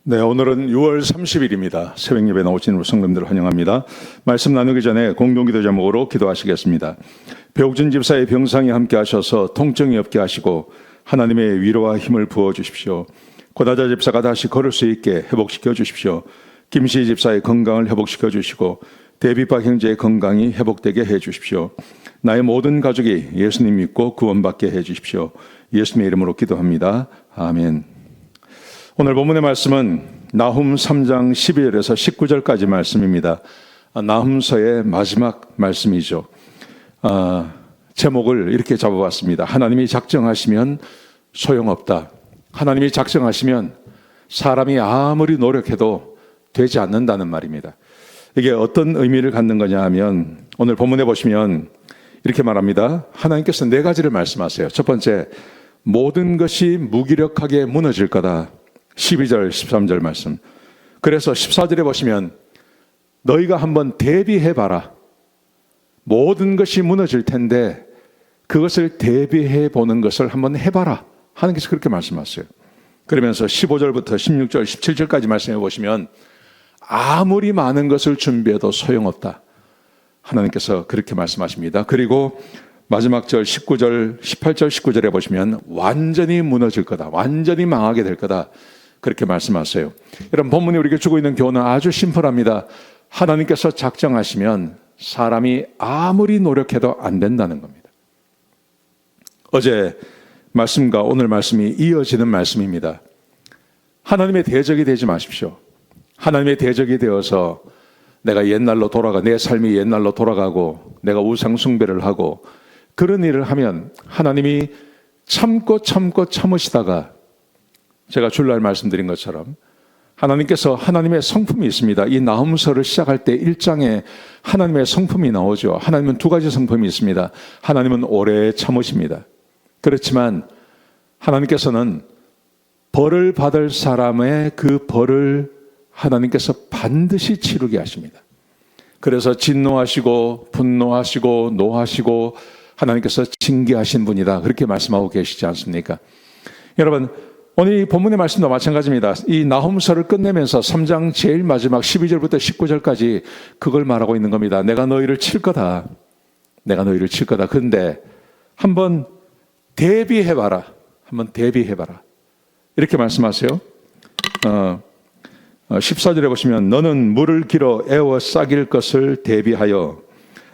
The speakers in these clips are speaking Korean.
네, 오늘은 6월 30일입니다. 새벽 예배 나오신 성도님들 환영합니다. 말씀 나누기 전에 공동기도 제목으로 기도하시겠습니다. 배옥준 집사의 병상에 함께 하셔서 통증이 없게 하시고 하나님의 위로와 힘을 부어 주십시오. 고다자 집사가 다시 걸을 수 있게 회복시켜 주십시오. 김시 집사의 건강을 회복시켜 주시고 데비박 형제의 건강이 회복되게 해 주십시오. 나의 모든 가족이 예수님 믿고 구원받게 해 주십시오. 예수님의 이름으로 기도합니다. 아멘. 오늘 본문의 말씀은 나훔 3장 12절에서 19절까지 말씀입니다. 나훔서의 마지막 말씀이죠. 제목을 이렇게 잡아봤습니다. 하나님이 작정하시면 소용없다. 하나님이 작정하시면 사람이 아무리 노력해도 되지 않는다는 말입니다. 이게 어떤 의미를 갖는 거냐 하면 오늘 본문에 보시면 이렇게 말합니다. 하나님께서 네 가지를 말씀하세요. 첫 번째, 모든 것이 무기력하게 무너질 거다. 12절, 13절 말씀. 그래서 14절에 보시면 너희가 한번 대비해봐라. 모든 것이 무너질 텐데 그것을 대비해 보는 것을 한번 해봐라. 하나님께서 그렇게 말씀하세요. 그러면서 15절부터 16절, 17절까지 말씀해 보시면 아무리 많은 것을 준비해도 소용없다. 하나님께서 그렇게 말씀하십니다. 그리고 마지막 절 19절, 18절, 19절에 보시면 완전히 무너질 거다. 완전히 망하게 될 거다. 그렇게 말씀하세요. 여러분, 본문이 우리에게 주고 있는 교훈은 아주 심플합니다. 하나님께서 작정하시면 사람이 아무리 노력해도 안 된다는 겁니다. 어제 말씀과 오늘 말씀이 이어지는 말씀입니다. 하나님의 대적이 되지 마십시오. 하나님의 대적이 되어서 내가 옛날로 내 삶이 옛날로 돌아가고 내가 우상 숭배를 하고 그런 일을 하면 하나님이 참으시다가 제가 주일날 말씀드린 것처럼 하나님께서 하나님의 성품이 있습니다. 이 나훔서를 시작할 때 1장에 하나님의 성품이 나오죠. 하나님은 두 가지 성품이 있습니다. 하나님은 오래 참으십니다. 그렇지만 하나님께서는 벌을 받을 사람의 그 벌을 하나님께서 반드시 치르게 하십니다. 그래서 진노하시고 분노하시고 노하시고 하나님께서 징계하신 분이다. 그렇게 말씀하고 계시지 않습니까? 여러분, 오늘 이 본문의 말씀도 마찬가지입니다. 이 나훔서를 끝내면서 3장 제일 마지막 12절부터 19절까지 그걸 말하고 있는 겁니다. 내가 너희를 칠 거다. 내가 너희를 칠 거다. 그런데 한번 대비해봐라. 한번 대비해봐라. 이렇게 말씀하세요. 14절에 보시면 너는 물을 길어 애워 싹일 것을 대비하여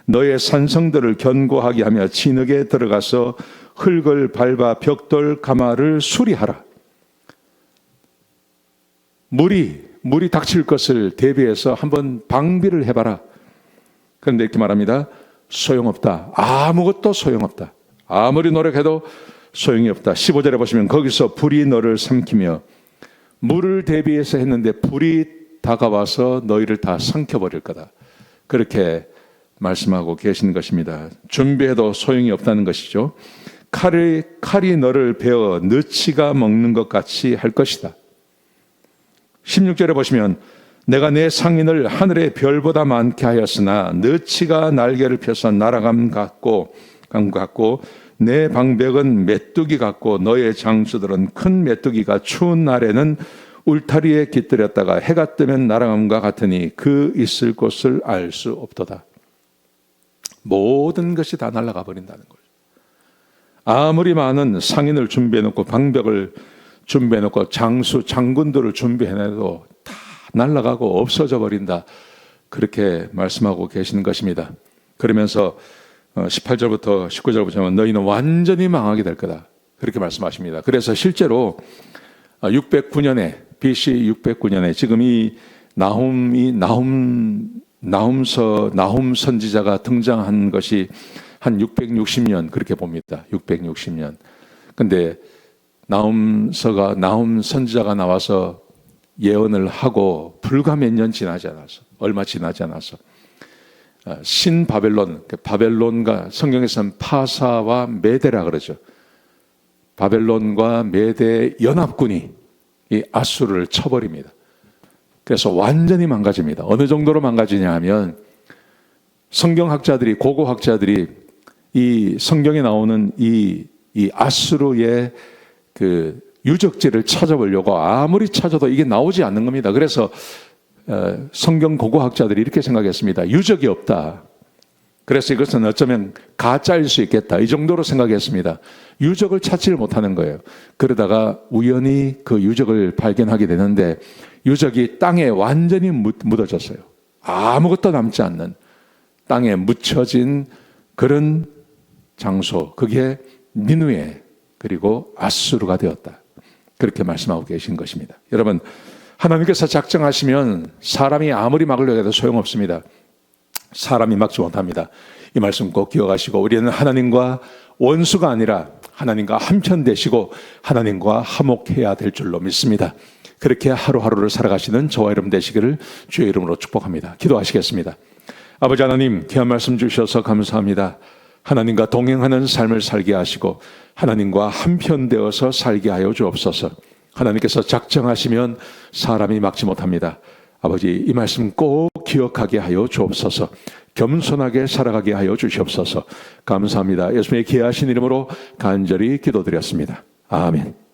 너의 산성들을 견고하게 하며 진흙에 들어가서 흙을 밟아 벽돌 가마를 수리하라. 물이 닥칠 것을 대비해서 한번 방비를 해봐라. 그런데 이렇게 말합니다. 소용없다. 아무것도 소용없다. 아무리 노력해도 소용이 없다. 15절에 보시면 거기서 불이 너를 삼키며 물을 대비해서 했는데 불이 다가와서 너희를 다 삼켜버릴 거다. 그렇게 말씀하고 계신 것입니다. 준비해도 소용이 없다는 것이죠. 칼이 너를 베어 너치가 먹는 것 같이 할 것이다. 16절에 보시면 내가 내 상인을 하늘의 별보다 많게 하였으나 너치가 날개를 펴서 날아감 같고 내 방백은 메뚜기 같고 너의 장수들은 큰 메뚜기가 추운 날에는 울타리에 깃들였다가 해가 뜨면 날아감과 같으니 그 있을 곳을 알 수 없도다. 모든 것이 다 날아가 버린다는 거예요. 아무리 많은 상인을 준비해놓고 방백을 준비해놓고 장군들을 준비해놔도 다 날아가고 없어져 버린다. 그렇게 말씀하고 계시는 것입니다. 그러면서 18절부터 19절 보시면 너희는 완전히 망하게 될 거다. 그렇게 말씀하십니다. 그래서 실제로 609년에 BC 609년에 지금 이 나훔 선지자가 등장한 것이 한 660년 그렇게 봅니다. 660년. 근데 나훔 선지자가 나와서 예언을 하고 불과 몇 년 지나지 않아서 얼마 지나지 않아서 바벨론과 성경에서는 파사와 메대라 그러죠. 바벨론과 메대 연합군이 이 아수르를 쳐버립니다. 그래서 완전히 망가집니다. 어느 정도로 망가지냐 하면 고고학자들이 이 성경에 나오는 이 아수르의 그 유적지를 찾아보려고 아무리 찾아도 이게 나오지 않는 겁니다. 그래서 성경 고고학자들이 이렇게 생각했습니다. 유적이 없다. 그래서 이것은 어쩌면 가짜일 수 있겠다. 이 정도로 생각했습니다. 유적을 찾지를 못하는 거예요. 그러다가 우연히 그 유적을 발견하게 되는데 유적이 땅에 완전히 묻어졌어요. 아무것도 남지 않는 땅에 묻혀진 그런 장소, 그게 니느웨 그리고 아수르가 되었다. 그렇게 말씀하고 계신 것입니다. 여러분, 하나님께서 작정하시면 사람이 아무리 막으려고 해도 소용없습니다. 사람이 막지 못합니다. 이 말씀 꼭 기억하시고 우리는 하나님과 원수가 아니라 하나님과 한편 되시고 하나님과 화목해야 될 줄로 믿습니다. 그렇게 하루하루를 살아가시는 저와 여러분 되시기를 주의 이름으로 축복합니다. 기도하시겠습니다. 아버지 하나님, 귀한 말씀 주셔서 감사합니다. 하나님과 동행하는 삶을 살게 하시고 하나님과 한편 되어서 살게 하여 주옵소서. 하나님께서 작정하시면 사람이 막지 못합니다. 아버지, 이 말씀 꼭 기억하게 하여 주옵소서. 겸손하게 살아가게 하여 주시옵소서. 감사합니다. 예수님의 귀하신 이름으로 간절히 기도드렸습니다. 아멘.